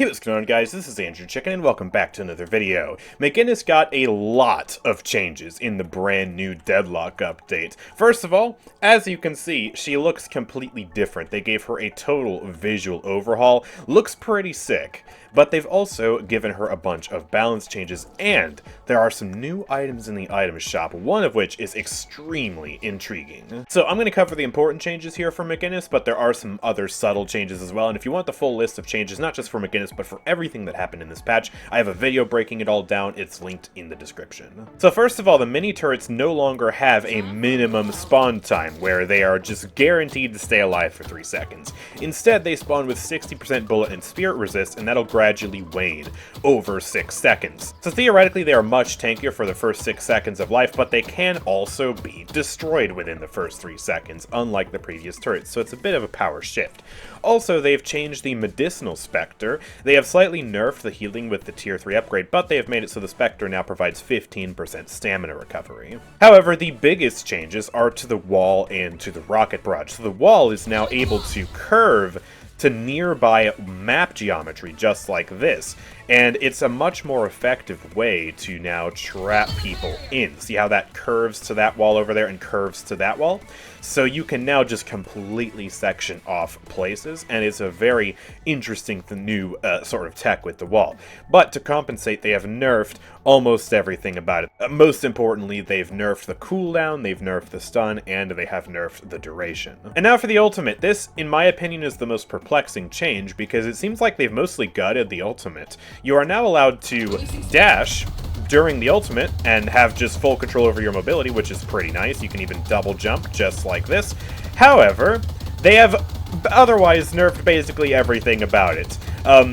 Hey, what's going on, guys? This is AndrewChicken, and welcome back to another video. McGinnis got a lot of changes in the brand new Deadlock update. First of all, as you can see, she looks completely different. They gave her a total visual overhaul. Looks pretty sick. But they've also given her a bunch of balance changes, and there are some new items in the item shop, one of which is extremely intriguing. So I'm going to cover the important changes here for McGinnis, but there are some other subtle changes as well, and if you want the full list of changes, not just for McGinnis, but for everything that happened in this patch, I have a video breaking it all down. It's linked in the description. So first of all, the mini turrets no longer have a minimum spawn time, where they are just guaranteed to stay alive for 3 seconds. Instead, they spawn with 60% bullet and spirit resist, and that'll gradually wane over 6 seconds. So theoretically, they are much tankier for the first 6 seconds of life, but they can also be destroyed within the first 3 seconds, unlike the previous turrets, so it's a bit of a power shift. Also, they've changed the Medicinal Specter. They have slightly nerfed the healing with the tier 3 upgrade, but they have made it so the Spectre now provides 15% stamina recovery. However, the biggest changes are to the wall and to the rocket barrage. So the wall is now able to curve to nearby map geometry, just like this. And it's a much more effective way to now trap people in. See how that curves to that wall over there and curves to that wall? So you can now just completely section off places, and it's a very interesting new sort of tech with the wall. But to compensate, they have nerfed almost everything about it. Most importantly, they've nerfed the cooldown, they've nerfed the stun, and they have nerfed the duration. And now for the ultimate. This, in my opinion, is the most perplexing change, because it seems like they've mostly gutted the ultimate. You are now allowed to dash during the ultimate and have just full control over your mobility, which is pretty nice. You can even double jump just like this. However, they have otherwise nerfed basically everything about it.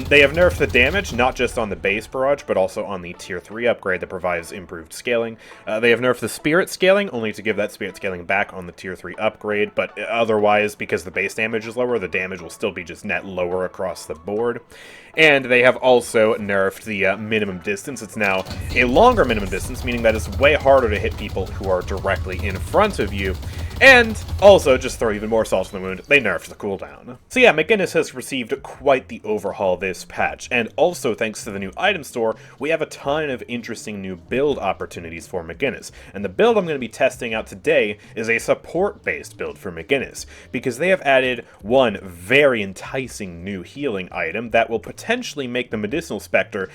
They have nerfed the damage, not just on the base barrage, but also on the tier 3 upgrade that provides improved scaling. They have nerfed the spirit scaling, only to give that spirit scaling back on the tier 3 upgrade, but otherwise, because the base damage is lower, the damage will still be just net lower across the board. And they have also nerfed the minimum distance. It's now a longer minimum distance, meaning that it's way harder to hit people who are directly in front of you. And also, just throw even more salt in the wound, they nerfed the cooldown. So yeah, McGinnis has received quite the overhaul this patch, and also thanks to the new item store, we have a ton of interesting new build opportunities for McGinnis. And the build I'm going to be testing out today is a support-based build for McGinnis, because they have added one very enticing new healing item that will potentially make the Medicinal Specter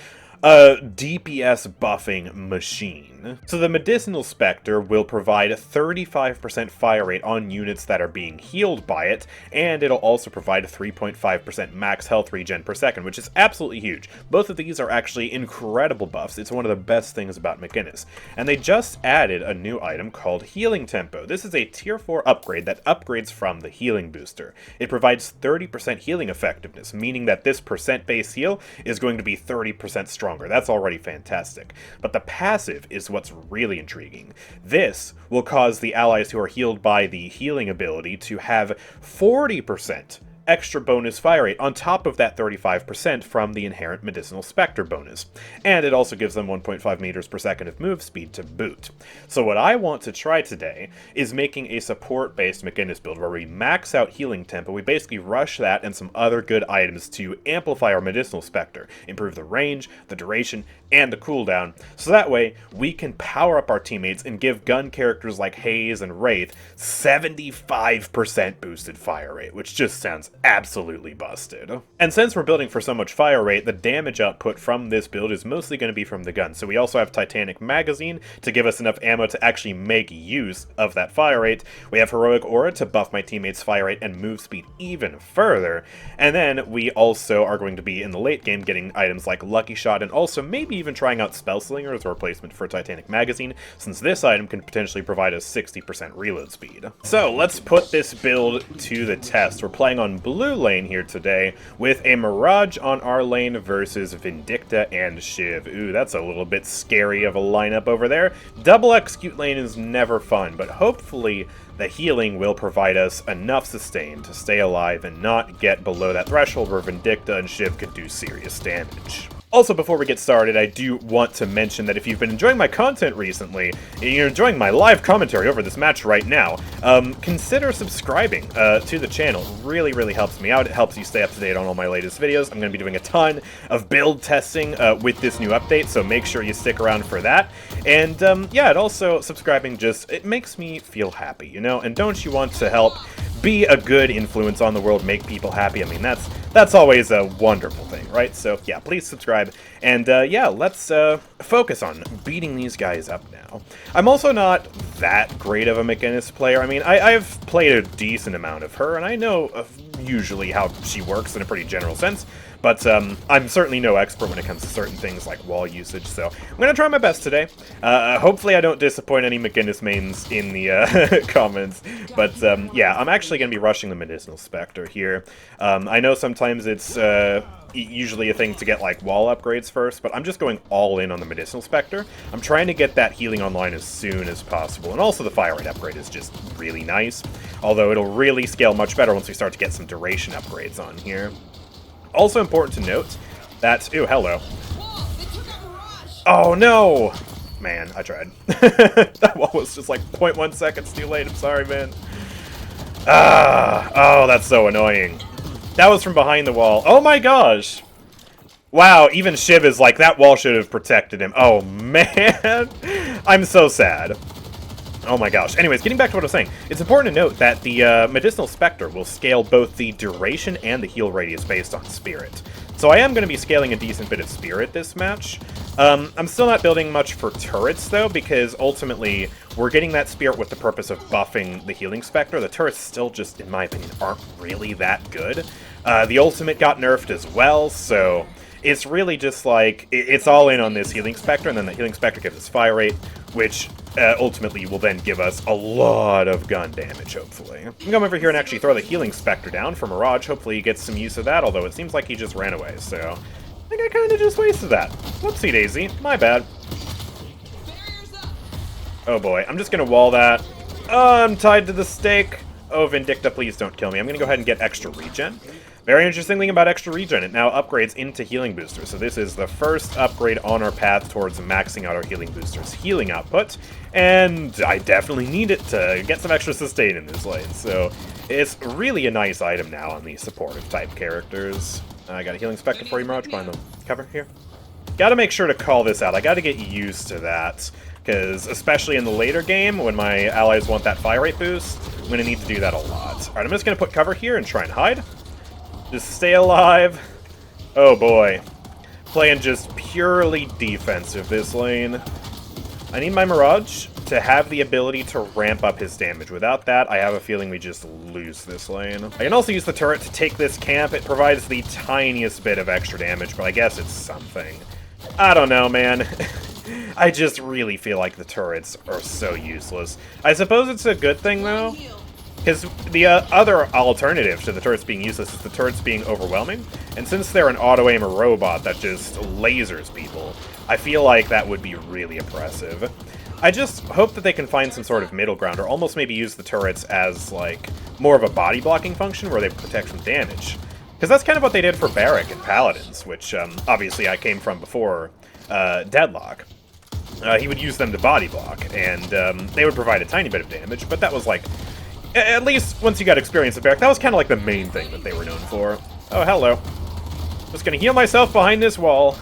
a DPS buffing machine. So the Medicinal Specter will provide a 35% fire rate on units that are being healed by it, and it'll also provide a 3.5% max health regen per second, which is absolutely huge. Both of these are actually incredible buffs. It's one of the best things about McGinnis. And they just added a new item called Healing Tempo. This is a tier 4 upgrade that upgrades from the healing booster. It provides 30% healing effectiveness, meaning that this percent base heal is going to be 30% stronger. That's already fantastic. But the passive is what's really intriguing. This will cause the allies who are healed by the healing ability to have 40% extra bonus fire rate on top of that 35% from the inherent Medicinal Specter bonus. And it also gives them 1.5 meters per second of move speed to boot. So what I want to try today is making a support-based McGinnis build where we max out healing tempo. We basically rush that and some other good items to amplify our Medicinal Specter, improve the range, the duration, and the cooldown, so that way we can power up our teammates and give gun characters like Haze and Wraith 75% boosted fire rate, which just sounds absolutely busted. And since we're building for so much fire rate, the damage output from this build is mostly going to be from the gun. So we also have Titanic Magazine to give us enough ammo to actually make use of that fire rate. We have Heroic Aura to buff my teammates' fire rate and move speed even further. And then we also are going to be in the late game getting items like Lucky Shot and also maybe even trying out Spell Slinger as a replacement for Titanic Magazine, since this item can potentially provide us 60% reload speed. So let's put this build to the test. We're playing on blue lane here today with a Mirage on our lane versus Vindicta and Shiv. Ooh, that's a little bit scary of a lineup over there. Double execute lane is never fun, but hopefully the healing will provide us enough sustain to stay alive and not get below that threshold where Vindicta and Shiv could do serious damage. Also, before we get started, I do want to mention that if you've been enjoying my content recently, and you're enjoying my live commentary over this match right now, consider subscribing to the channel. It really, really helps me out. It helps you stay up to date on all my latest videos. I'm going to be doing a ton of build testing with this new update, so make sure you stick around for that. And, yeah, it also, subscribing it makes me feel happy, you know? And don't you want to help be a good influence on the world, make people happy? I mean, that's always a wonderful thing, right? So, yeah, please subscribe. And, yeah, let's focus on beating these guys up now. I'm also not that great of a McGinnis player. I mean, I've played a decent amount of her, and I know usually how she works in a pretty general sense. But I'm certainly no expert when it comes to certain things like wall usage, so I'm going to try my best today. Hopefully I don't disappoint any McGinnis mains in the comments. But yeah, I'm actually going to be rushing the Medicinal Specter here. I know sometimes it's usually a thing to get like wall upgrades first, but I'm just going all in on the Medicinal Specter. I'm trying to get that healing online as soon as possible, and also the fire rate upgrade is just really nice, although it'll really scale much better once we start to get some duration upgrades on here. Also important to note that... Ew, hello. Oh, no! Man, I tried. That wall was just like 0.1 seconds too late. I'm sorry, man. Oh, that's so annoying. That was from behind the wall. Oh my gosh! Wow, even Shiv is like, that wall should have protected him. Oh, man! I'm so sad. Oh my gosh. Anyways, getting back to what I was saying, it's important to note that the Medicinal Specter will scale both the duration and the heal radius based on Spirit. So I am going to be scaling a decent bit of Spirit this match. I'm still not building much for turrets, though, because ultimately we're getting that Spirit with the purpose of buffing the Healing Specter. The turrets still just, in my opinion, aren't really that good. The ultimate got nerfed as well, so it's really just like, it's all in on this Healing Specter, and then the Healing Specter gives us fire rate, which ultimately will then give us a lot of gun damage, hopefully. I'm going to come over here and actually throw the Healing Specter down for Mirage. Hopefully he gets some use of that, although it seems like he just ran away, so I think I kind of just wasted that. Whoopsie daisy. My bad. Oh boy, I'm just going to wall that. Oh, I'm tied to the stake. Oh, Vindicta, please don't kill me. I'm going to go ahead and get extra regen. Very interesting thing about extra regen, it now upgrades into healing boosters. So this is the first upgrade on our path towards maxing out our healing boosters' healing output, and I definitely need it to get some extra sustain in this lane. So it's really a nice item now on the supportive type characters. I got a healing specter for you, Mirage, behind the cover here. Gotta make sure to call this out. I gotta get used to that, because especially in the later game, when my allies want that fire rate boost, I'm gonna need to do that a lot. Alright, I'm just gonna put cover here and try and hide. Just stay alive. Oh boy. Playing just purely defensive this lane. I need my Mirage to have the ability to ramp up his damage. Without that, I have a feeling we just lose this lane. I can also use the turret to take this camp. It provides the tiniest bit of extra damage, but I guess it's something. I don't know, man. I just really feel like the turrets are so useless. I suppose it's a good thing, though, because the other alternative to the turrets being useless is the turrets being overwhelming. And since they're an auto-aimer robot that just lasers people, I feel like that would be really oppressive. I just hope that they can find some sort of middle ground, or almost maybe use the turrets as, like, more of a body blocking function where they protect from damage. Because that's kind of what they did for Barrack and Paladins, which, obviously I came from before Deadlock. He would use them to body block, and they would provide a tiny bit of damage, but that was like, at least once you got experience with Barrack, that was kind of like the main thing that they were known for. Oh, hello. Just gonna heal myself behind this wall.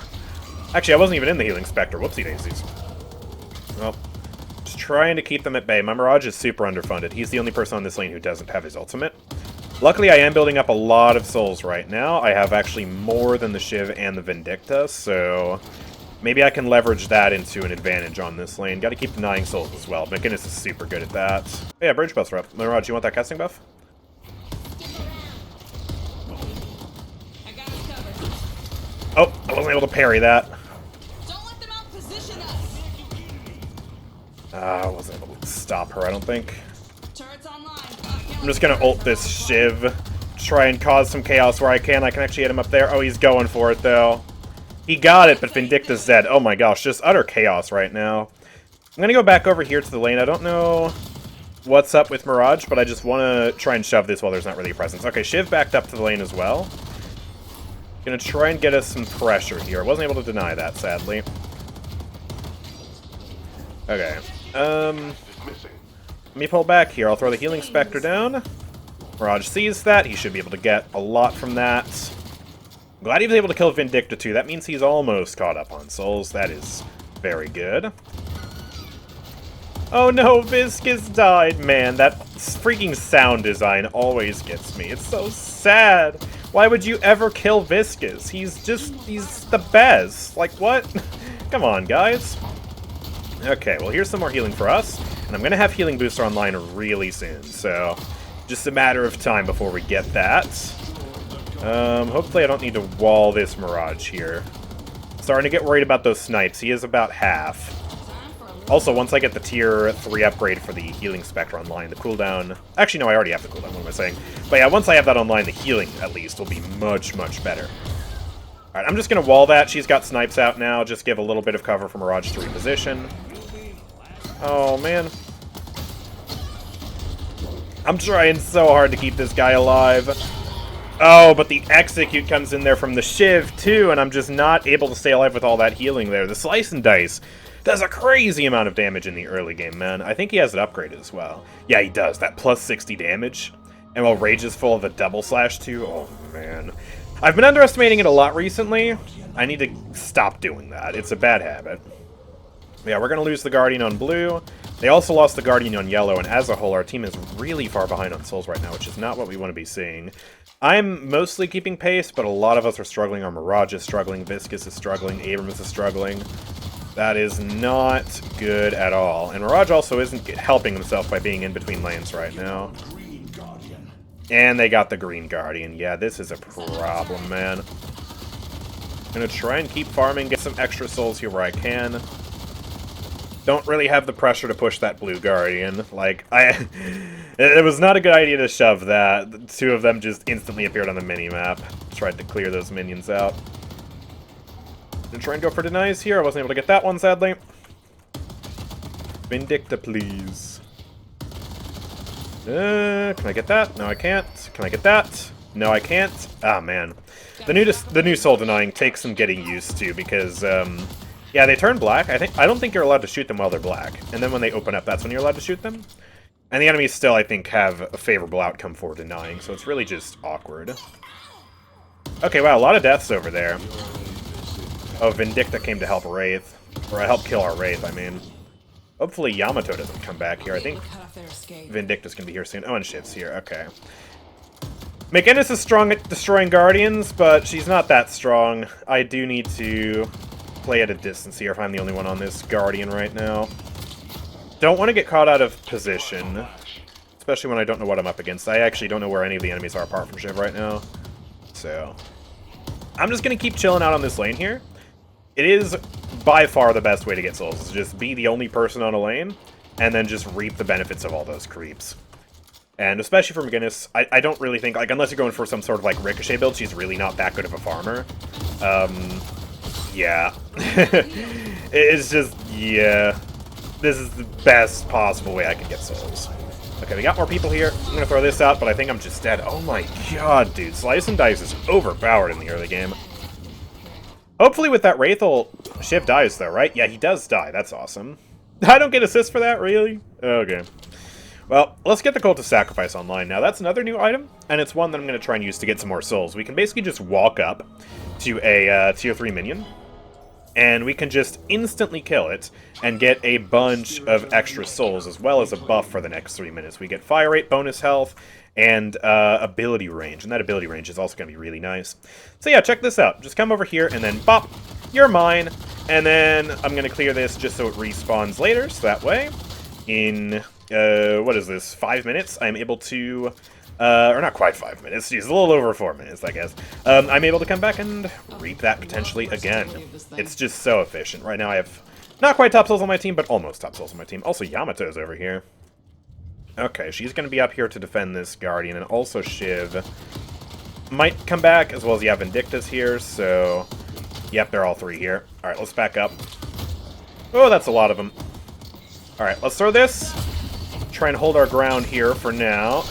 Actually, I wasn't even in the Healing Specter. Whoopsie daisies. Well, just trying to keep them at bay. My Mirage is super underfunded. He's the only person on this lane who doesn't have his ultimate. Luckily, I am building up a lot of souls right now. I have actually more than the Shiv and the Vindicta, so maybe I can leverage that into an advantage on this lane. Gotta keep denying souls as well. McGinnis is super good at that. Oh, yeah, bridge buffs are up. Mirage, you want that casting buff? Oh, I wasn't able to parry that. Don't let them outposition us. I wasn't able to stop her, I don't think. Turrets online. I'm just gonna ult this Shiv. Try and cause some chaos where I can. I can actually hit him up there. Oh, he's going for it, though. He got it, but Vindicta's dead. Oh my gosh, just utter chaos right now. I'm gonna go back over here to the lane. I don't know what's up with Mirage, but I just want to try and shove this while there's not really a presence. Okay, Shiv backed up to the lane as well. Gonna try and get us some pressure here. I wasn't able to deny that, sadly. Okay. Let me pull back here. I'll throw the Healing Specter down. Mirage sees that. He should be able to get a lot from that. I'm glad he was able to kill Vindicta too. That means he's almost caught up on souls. That is very good. Oh no, Viscus died. Man, that freaking sound design always gets me. It's so sad. Why would you ever kill Viscus? He's the best. Like, what? Come on, guys. Okay, well, here's some more healing for us. And I'm going to have Healing Booster online really soon, so just a matter of time before we get that. Hopefully I don't need to wall this Mirage here. Starting to get worried about those snipes. He is about half. Also, once I get the tier 3 upgrade for the Healing Specter online, the cooldown... Actually, no, I already have the cooldown, what am I saying? But yeah, once I have that online, the healing, at least, will be much, much better. Alright, I'm just going to wall that. She's got snipes out now. Just give a little bit of cover for Mirage to reposition. Oh, man. I'm trying so hard to keep this guy alive. Oh, but the Execute comes in there from the Shiv, too, and I'm just not able to stay alive with all that healing there. The Slice and Dice does a crazy amount of damage in the early game, man. I think he has it upgraded as well. Yeah, he does. That plus 60 damage. And while Rage is full of a double slash, too. Oh, man. I've been underestimating it a lot recently. I need to stop doing that. It's a bad habit. Yeah, we're going to lose the Guardian on blue. They also lost the Guardian on yellow, and as a whole, our team is really far behind on souls right now, which is not what we want to be seeing. I'm mostly keeping pace, but a lot of us are struggling. Our Mirage is struggling, Viscus is struggling, Abrams is struggling. That is not good at all. And Mirage also isn't helping himself by being in between lanes right now. And they got the Green Guardian. Yeah, this is a problem, man. I'm gonna try and keep farming, get some extra souls here where I can. Don't really have the pressure to push that Blue Guardian. Like, it was not a good idea to shove that. The two of them just instantly appeared on the mini-map. Tried to clear those minions out. Gonna try and go for denies here. I wasn't able to get that one, sadly. Vindicta, please. Can I get that? No, I can't. Can I get that? No, I can't. Ah, man. The new soul denying takes some getting used to because, yeah, they turn black. I don't think you're allowed to shoot them while they're black. And then when they open up, that's when you're allowed to shoot them. And the enemies still, I think, have a favorable outcome for denying, so it's really just awkward. Okay, wow, a lot of deaths over there. Oh, Vindicta came to help Wraith. Or help kill our Wraith, I mean. Hopefully Yamato doesn't come back here. I think Vindicta's gonna be here soon. Oh, and Shiv's here. Okay. McGinnis is strong at destroying Guardians, but she's not that strong. I do need to play at a distance here if I'm the only one on this Guardian right now. Don't want to get caught out of position, especially when I don't know what I'm up against. I actually don't know where any of the enemies are apart from Shiv right now. So, I'm just gonna keep chilling out on this lane here. It is by far the best way to get souls, is just be the only person on a lane, and then just reap the benefits of all those creeps. And especially for McGinnis, I don't really think, like, unless you're going for some sort of, like, Ricochet build, she's really not that good of a farmer. Yeah. It's just, yeah. This is the best possible way I can get souls. Okay, we got more people here. I'm gonna throw this out, but I think I'm just dead. Oh my god, dude. Slice and Dice is overpowered in the early game. Hopefully with that Wraith Shiv dies, though, right? Yeah, he does die. That's awesome. I don't get assists for that, really? Okay. Well, let's get the Cult of Sacrifice online now. That's another new item, and it's one that I'm going to try and use to get some more souls. We can basically just walk up to a tier 3 minion, and we can just instantly kill it and get a bunch of extra souls, as well as a buff for the next 3 minutes. We get fire rate, bonus health, and ability range, and that ability range is also going to be really nice. So yeah, check this out. Just come over here, and then bop, you're mine, and then I'm going to clear this just so it respawns later, so that way, in, what is this, 5 minutes, I'm able to, or not quite 5 minutes, geez, a little over 4 minutes, I guess, I'm able to come back and reap that potentially again. It's just so efficient. Right now I have not quite top souls on my team, but almost top souls on my team. Also, Yamato's over here. Okay, she's going to be up here to defend this Guardian, and also Shiv might come back, as well as, yeah, Vindicta's here, so, yep, they're all three here. Alright, let's back up. Oh, that's a lot of them. Alright, let's throw this. Try and hold our ground here for now.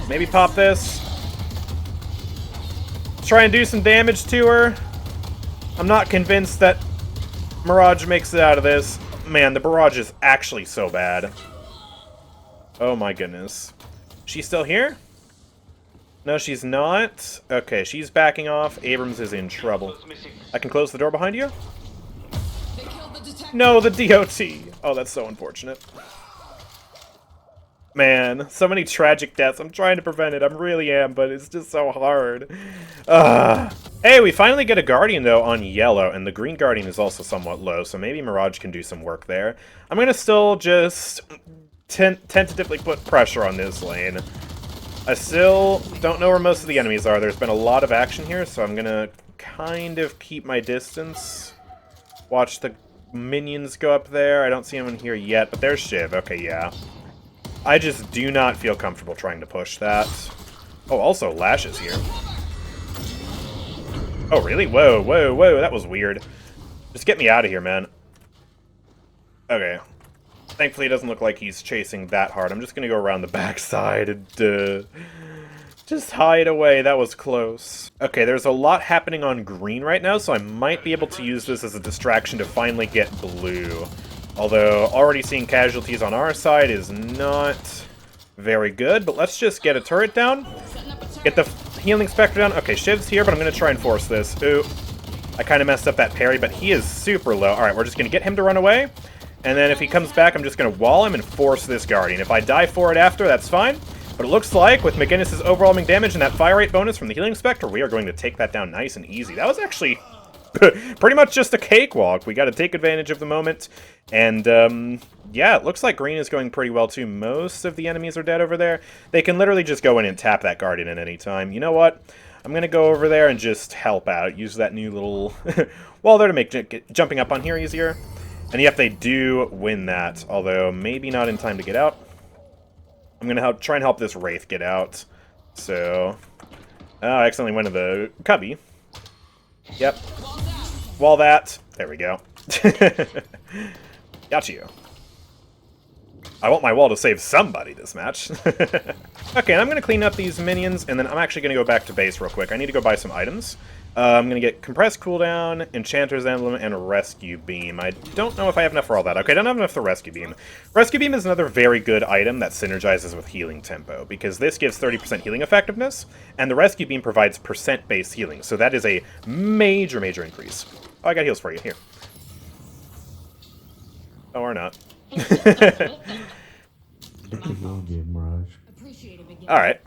Maybe pop this. try and do some damage to her. I'm not convinced that Mirage makes it out of this. Man, the barrage is actually so bad. Oh my goodness. She's still here? No, she's not. Okay, she's backing off. Abrams is in trouble. I can close the door behind you? No, the DOT. Oh, that's so unfortunate. Man, so many tragic deaths. I'm trying to prevent it. I really am, but it's just so hard. Hey, we finally get a Guardian, though, on yellow, and the green Guardian is also somewhat low, so maybe Mirage can do some work there. I'm going to still just tentatively put pressure on this lane. I still don't know where most of the enemies are. There's been a lot of action here, so I'm going to kind of keep my distance. Watch the minions go up there. I don't see anyone here yet, but there's Shiv. Okay, yeah. I just do not feel comfortable trying to push that. Oh, also Lash is here. Oh, really? Whoa, whoa, whoa, that was weird. Just get me out of here, man. Okay. Thankfully, it doesn't look like he's chasing that hard. I'm just gonna go around the backside and, just hide away. That was close. Okay, there's a lot happening on green right now, so I might be able to use this as a distraction to finally get blue. Although, already seeing casualties on our side is not very good, but let's just get a turret down. Get the healing specter down. Okay, Shiv's here, but I'm gonna try and force this. Ooh, I kind of messed up that parry, but he is super low. Alright, we're just gonna get him to run away. And then if he comes back, I'm just going to wall him and force this Guardian. If I die for it after, that's fine. But it looks like, with McGinnis' overwhelming damage and that fire rate bonus from the Healing Specter, we are going to take that down nice and easy. That was actually pretty much just a cakewalk. We got to take advantage of the moment. And, yeah, it looks like green is going pretty well, too. Most of the enemies are dead over there. They can literally just go in and tap that Guardian at any time. You know what? I'm going to go over there and just help out. Use that new little wall there to make jumping up on here easier. And yep, they do win that, although maybe not in time to get out. I'm going to try and help this Wraith get out. So, I accidentally went to the cubby. Yep. Wall that. There we go. Got you. I want my wall to save somebody this match. Okay, and I'm going to clean up these minions, and then I'm actually going to go back to base real quick. I need to go buy some items. I'm going to get Compressed Cooldown, Enchanter's Emblem, and Rescue Beam. I don't know if I have enough for all that. Okay, I don't have enough for Rescue Beam. Rescue Beam is another very good item that synergizes with Healing Tempo, because this gives 30% healing effectiveness, and the Rescue Beam provides percent-based healing, so that is a major, major increase. Oh, I got heals for you. Here. Oh, or not. Alright.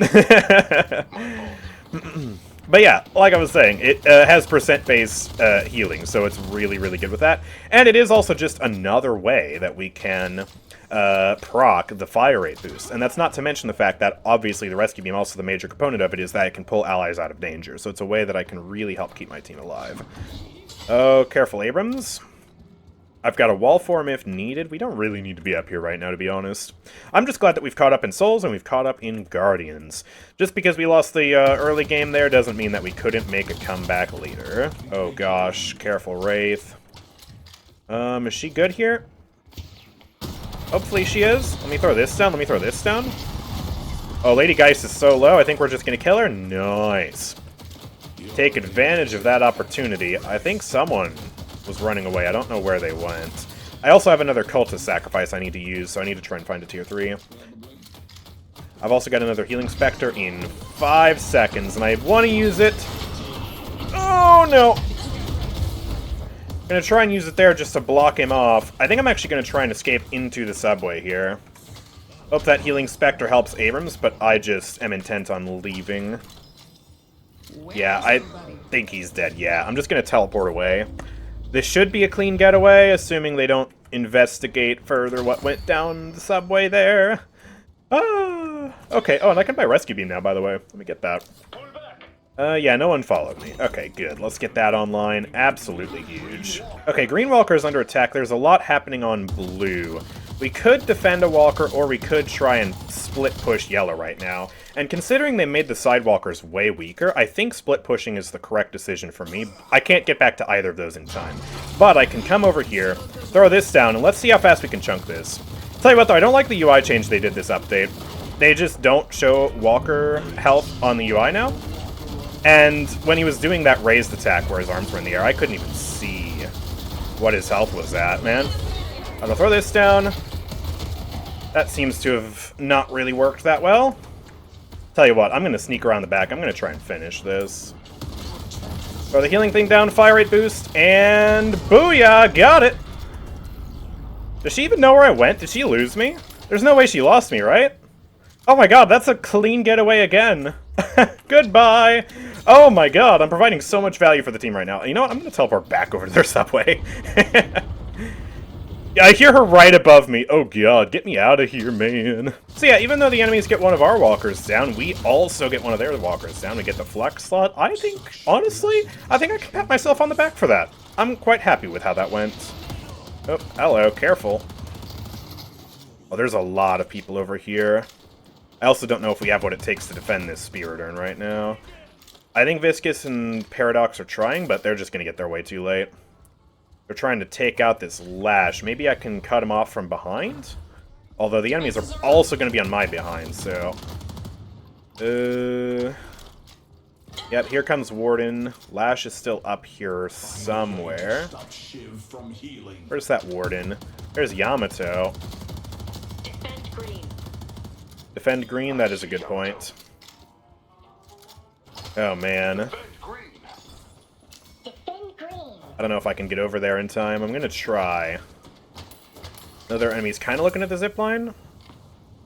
But yeah, like I was saying, it has percent-based healing, so it's really, really good with that. And it is also just another way that we can proc the fire rate boost. And that's not to mention the fact that, obviously, the Rescue Beam, also the major component of it, is that it can pull allies out of danger. So it's a way that I can really help keep my team alive. Oh, careful, Abrams. I've got a wall for him if needed. We don't really need to be up here right now, to be honest. I'm just glad that we've caught up in Souls and we've caught up in Guardians. Just because we lost the early game there doesn't mean that we couldn't make a comeback later. Oh gosh, careful Wraith. Is she good here? Hopefully she is. Let me throw this down, let me throw this down. Oh, Lady Geist is so low, I think we're just gonna kill her? Nice. Take advantage of that opportunity. I think someone was running away. I don't know where they went. I also have another cultist sacrifice I need to use, so I need to try and find a tier 3. I've also got another healing specter in 5 seconds, and I want to use it. Oh, no. I'm going to try and use it there just to block him off. I think I'm actually going to try and escape into the subway here. Hope that healing specter helps Abrams, but I just am intent on leaving. Yeah, I think he's dead. Yeah, I'm just going to teleport away. This should be a clean getaway, assuming they don't investigate further what went down the subway there. Ah, okay. Oh, and I can buy Rescue Beam now, by the way. Let me get that. Yeah, no one followed me. Okay, good. Let's get that online. Absolutely huge. Okay, Green Walker is under attack. There's a lot happening on blue. We could defend a Walker, or we could try and split push yellow right now. And considering they made the Sidewalkers way weaker, I think split pushing is the correct decision for me. I can't get back to either of those in time. But I can come over here, throw this down, and let's see how fast we can chunk this. Tell you what, though, I don't like the UI change they did this update. They just don't show Walker health on the UI now. And when he was doing that raised attack where his arms were in the air, I couldn't even see what his health was at, man. I'm gonna throw this down. That seems to have not really worked that well. Tell you what, I'm gonna sneak around the back. I'm gonna try and finish this. Throw the healing thing down, fire rate boost, and booyah! Got it! Does she even know where I went? Did she lose me? There's no way she lost me, right? Oh my god, that's a clean getaway again. Goodbye! Oh my god, I'm providing so much value for the team right now. You know what? I'm gonna teleport back over to their subway. Yeah, I hear her right above me. Oh god, get me out of here, man. So yeah, even though the enemies get one of our walkers down, we also get one of their walkers down. We get the flex slot. I think, honestly, I think I can pat myself on the back for that. I'm quite happy with how that went. Oh, hello, careful. Oh, there's a lot of people over here. I also don't know if we have what it takes to defend this Spirit Urn right now. I think Viscous and Paradox are trying, but they're just going to get there way too late. They're trying to take out this Lash. Maybe I can cut him off from behind? Although the enemies are also going to be on my behind, so... Yep, here comes Warden. Lash is still up here somewhere. Where's that Warden? There's Yamato. Defend green. Defend green, that is a good point. Oh, man. I don't know if I can get over there in time. I'm gonna try. Another enemy's kind of looking at the zipline.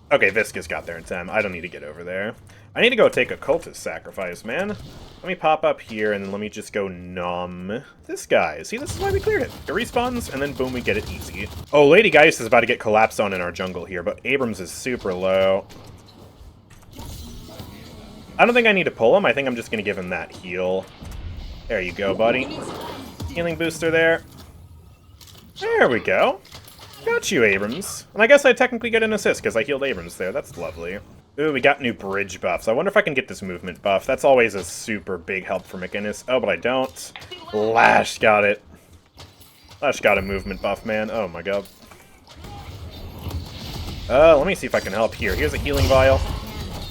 Okay, Viscous got there in time. I don't need to get over there. I need to go take a cultist sacrifice, man. Let me pop up here, and then let me just go nom this guy. See, this is why we cleared it. It respawns, and then boom, we get it easy. Oh, Lady Geist is about to get collapsed on in our jungle here, but Abrams is super low. I don't think I need to pull him. I think I'm just gonna give him that heal. There you go, buddy. Healing booster there. There we go. Got you, Abrams. And I guess I technically get an assist because I healed Abrams there. That's lovely. Ooh, we got new bridge buffs. I wonder if I can get this movement buff. That's always a super big help for McGinnis. Oh, but I don't. Lash got it. Lash got a movement buff, man. Oh my god. Let me see if I can help here. Here's a healing vial.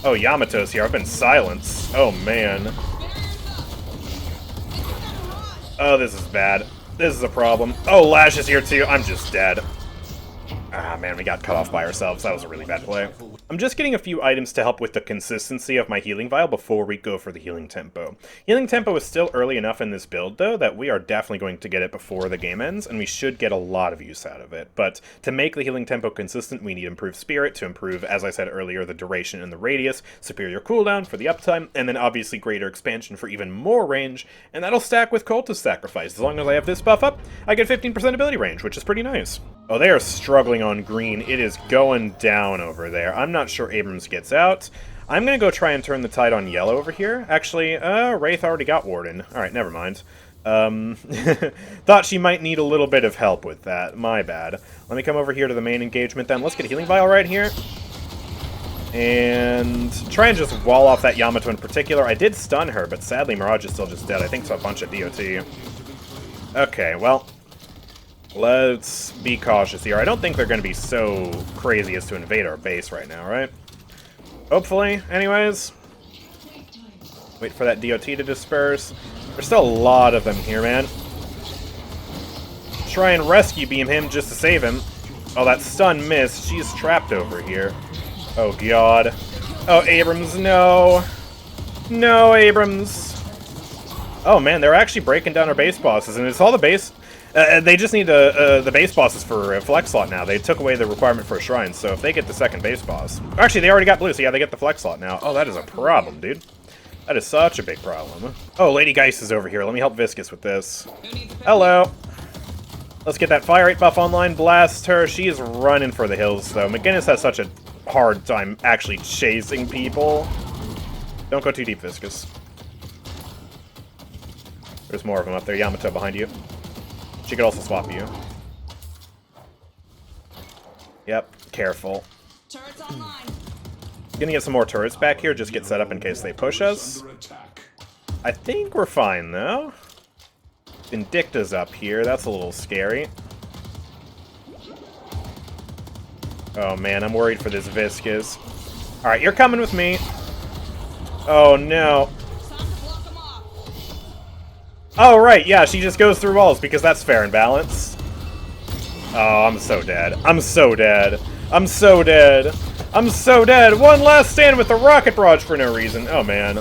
Oh, Yamato's here. I've been silenced. Oh, man. Oh, this is bad. This is a problem. Oh, Lash is here too. I'm just dead. Ah, man, we got cut off by ourselves. That was a really bad play. I'm just getting a few items to help with the consistency of my healing vial before we go for the healing tempo. Healing tempo is still early enough in this build, though, that we are definitely going to get it before the game ends, and we should get a lot of use out of it. But to make the healing tempo consistent, we need improved spirit to improve, as I said earlier, the duration and the radius, superior cooldown for the uptime, and then obviously greater expansion for even more range, and that'll stack with Cultist Sacrifice. As long as I have this buff up, I get 15% ability range, which is pretty nice. Oh, they are struggling on green. It is going down over there. I'm not sure Abrams gets out. I'm going to go try and turn the tide on yellow over here. Actually, Wraith already got Warden. Alright, never mind. Thought she might need a little bit of help with that. My bad. Let me come over here to the main engagement then. Let's get a healing vial right here. And try and just wall off that Yamato in particular. I did stun her, but sadly Mirage is still just dead. I think it's a bunch of DOT. Okay, well... let's be cautious here. I don't think they're going to be so crazy as to invade our base right now, right? Hopefully, anyways. Wait for that DOT to disperse. There's still a lot of them here, man. Try and rescue beam him just to save him. Oh, that stun missed. She's trapped over here. Oh, God. Oh, Abrams, no. No, Abrams. Oh, man, they're actually breaking down our base bosses, and it's all the base... they just need the base bosses for a flex slot now. They took away the requirement for a shrine, so if they get the second base boss... actually, they already got blue, so yeah, they get the flex slot now. Oh, that is a problem, dude. That is such a big problem. Oh, Lady Geist is over here. Let me help Viscous with this. Hello. Let's get that fire rate buff online. Blast her. She is running for the hills, though. McGinnis has such a hard time actually chasing people. Don't go too deep, Viscous. There's more of them up there. Yamato behind you. She could also swap you. Yep, careful. Turrets online. Gonna get some more turrets back here, just get set up in case they push us. I think we're fine, though. Vindicta's up here, that's a little scary. Oh man, I'm worried for this Viscous. Alright, you're coming with me. Oh no. Oh, right, yeah, she just goes through walls because that's fair and balanced. Oh, I'm so dead. I'm so dead. I'm so dead. I'm so dead. One last stand with the rocket barrage for no reason. Oh, man.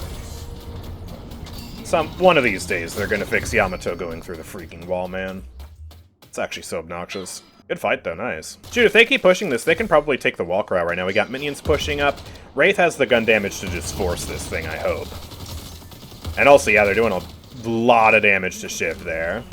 One of these days, they're gonna fix Yamato going through the freaking wall, man. It's actually so obnoxious. Good fight, though. Nice. Dude, if they keep pushing this, they can probably take the walker out right now. We got minions pushing up. Wraith has the gun damage to just force this thing, I hope. And also, yeah, they're doing a lot of damage to Shiv there.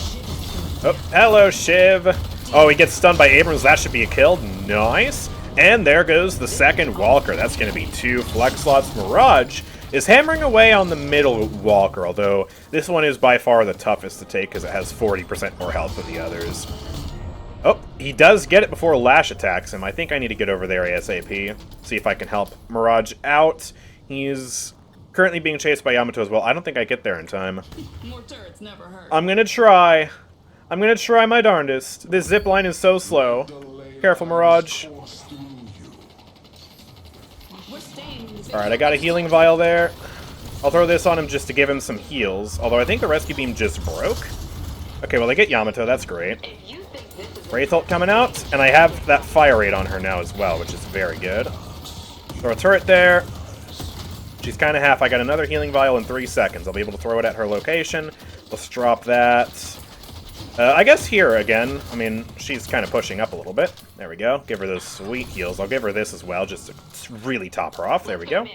Oh, hello, Shiv. Oh, he gets stunned by Abrams. That should be a kill. Nice. And there goes the second walker. That's going to be 2 flex slots. Mirage is hammering away on the middle walker, although this one is by far the toughest to take because it has 40% more health than the others. Oh, he does get it before Lash attacks him. I think I need to get over there ASAP. See if I can help Mirage out. He's currently being chased by Yamato as well. I don't think I get there in time. More turrets never hurt. I'm gonna try. I'm gonna try my darndest. This zip line is so slow. Careful, Mirage. Alright, I got a healing vial there. I'll throw this on him just to give him some heals. Although I think the rescue beam just broke. Okay, well, they get Yamato. That's great. Wraith ult coming out. And I have that fire rate on her now as well, which is very good. Throw a turret there. She's kind of half. I got another healing vial in 3 seconds. I'll be able to throw it at her location. Let's drop that. I guess here again. I mean, she's kind of pushing up a little bit. There we go. Give her those sweet heals. I'll give her this as well, just to really top her off. There we go.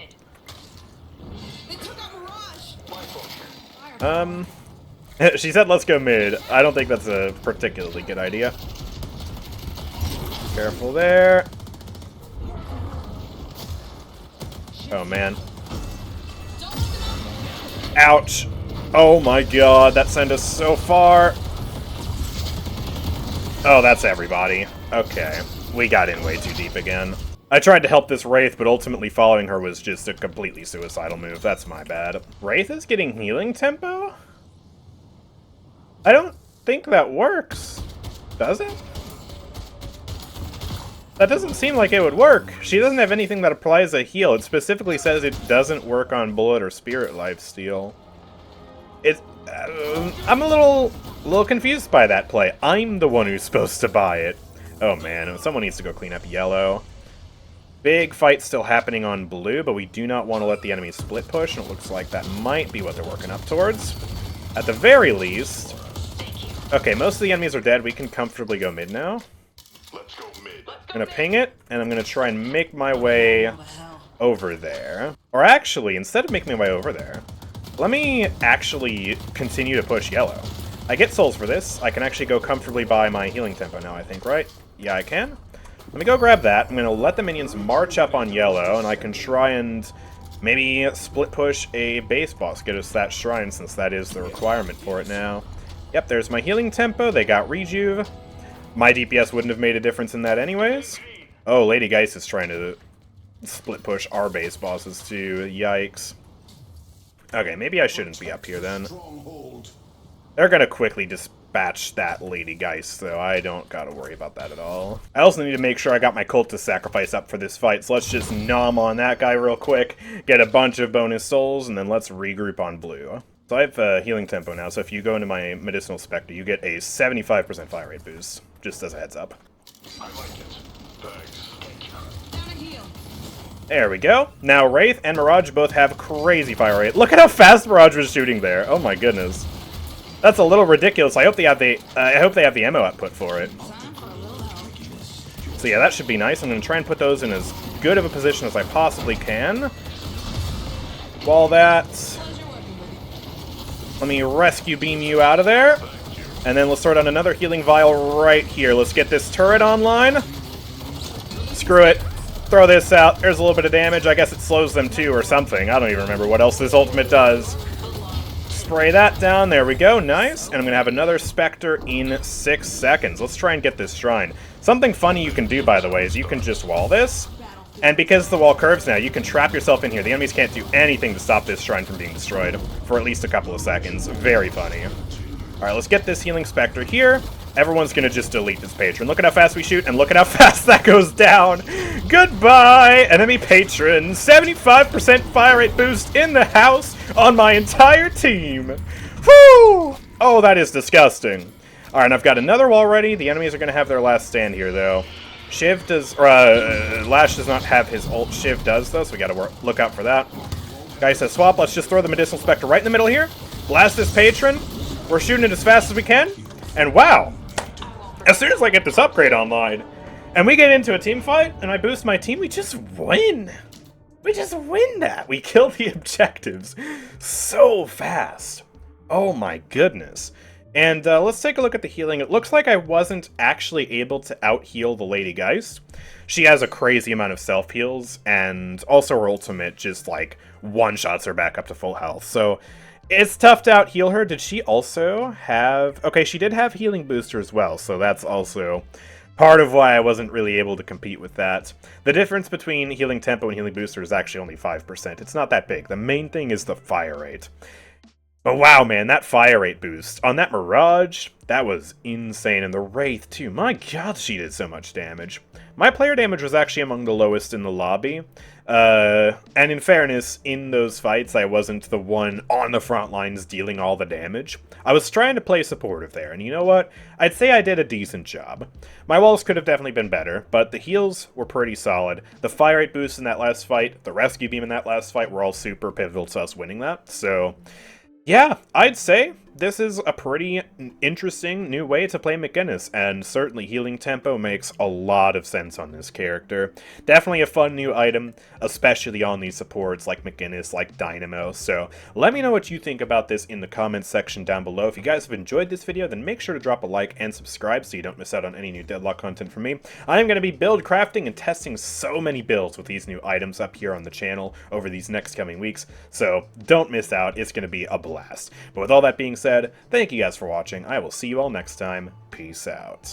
They took out Mirage. She said let's go mid. I don't think that's a particularly good idea. Careful there. Oh, man. Ouch. Oh, my God. That sent us so far. Oh, that's everybody. Okay. We got in way too deep again. I tried to help this Wraith, but ultimately following her was just a completely suicidal move. That's my bad. Wraith is getting healing tempo? I don't think that works. Does it? That doesn't seem like it would work. She doesn't have anything that applies a heal. It specifically says it doesn't work on bullet or spirit lifesteal. I'm a little confused by that play. I'm the one who's supposed to buy it. Oh man, someone needs to go clean up yellow. Big fight still happening on blue, but we do not want to let the enemy split push, and it looks like that might be what they're working up towards. At the very least... Okay, most of the enemies are dead. We can comfortably go mid now. Let's go mid. I'm gonna ping it, and I'm gonna try and make my way over there. Or actually, instead of making my way over there, let me actually continue to push yellow. I get souls for this. I can actually go comfortably by my healing tempo now, I think, right? Yeah, I can. Let me go grab that. I'm going to let the minions march up on yellow, and I can try and maybe split push a base boss, get us that shrine, since that is the requirement for it now. Yep, there's my healing tempo. They got rejuve. My DPS wouldn't have made a difference in that anyways. Oh, Lady Geist is trying to split push our base bosses too. Yikes. Okay, maybe I shouldn't be up here then. They're gonna quickly dispatch that Lady Geist, though. I don't gotta worry about that at all. I also need to make sure I got my Cultist Sacrifice up for this fight, so let's just nom on that guy real quick, get a bunch of bonus souls, and then let's regroup on blue. So I have healing tempo now, so if you go into my Medicinal Specter, you get a 75% fire rate boost, just as a heads up. I like it. Thanks. Down a heel. There we go. Now Wraith and Mirage both have crazy fire rate. Look at how fast Mirage was shooting there. Oh my goodness. That's a little ridiculous. I hope they have the ammo output for it. Time for a little help. So yeah, that should be nice. I'm going to try and put those in as good of a position as I possibly can. While that... Pleasure working with you. Let me rescue beam you out of there. And then let's throw down another healing vial right here. Let's get this turret online. Screw it. Throw this out. There's a little bit of damage. I guess it slows them too or something. I don't even remember what else this ultimate does. Spray that down. There we go. Nice. And I'm going to have another Spectre in 6 seconds. Let's try and get this shrine. Something funny you can do, by the way, is you can just wall this. And because the wall curves now, you can trap yourself in here. The enemies can't do anything to stop this shrine from being destroyed for at least a couple of seconds. Very funny. Alright, let's get this healing Spectre here. Everyone's going to just delete this patron. Look at how fast we shoot, and look at how fast that goes down. Goodbye, enemy patron. 75% fire rate boost in the house on my entire team. Woo! Oh, that is disgusting. Alright, and I've got another wall ready. The enemies are going to have their last stand here, though. Shiv does, Lash does not have his ult. Shiv does, though, so we gotta look out for that. Guy says swap. Let's just throw the Medicinal Specter right in the middle here. Blast this patron. We're shooting it as fast as we can. And wow! As soon as I get this upgrade online, and we get into a team fight, and I boost my team, we just win. We just win that. We kill the objectives so fast. Oh my goodness. And let's take a look at the healing. It looks like I wasn't actually able to out-heal the Lady Geist. She has a crazy amount of self-heals, and also her ultimate just, like, one-shots her back up to full health. So it's tough to out-heal her. Did she also have... Okay, she did have healing booster as well, so that's also part of why I wasn't really able to compete with that. The difference between healing tempo and healing booster is actually only 5%. It's not that big. The main thing is the fire rate. But wow, man, that fire rate boost on that Mirage, that was insane. And the Wraith, too. My god, she did so much damage. My player damage was actually among the lowest in the lobby. And in fairness, in those fights, I wasn't the one on the front lines dealing all the damage. I was trying to play supportive there, and you know what? I'd say I did a decent job. My walls could have definitely been better, but the heals were pretty solid. The fire rate boost in that last fight, the rescue beam in that last fight were all super pivotal to us winning that, so... Yeah, I'd say this is a pretty interesting new way to play McGinnis, and certainly healing tempo makes a lot of sense on this character. Definitely a fun new item, especially on these supports like McGinnis, like Dynamo, so let me know what you think about this in the comments section down below. If you guys have enjoyed this video, then make sure to drop a like and subscribe so you don't miss out on any new Deadlock content from me. I am going to be build crafting and testing so many builds with these new items up here on the channel over these next coming weeks, so don't miss out. It's going to be a blast. But with all that being said, thank you guys for watching. I will see you all next time. Peace out.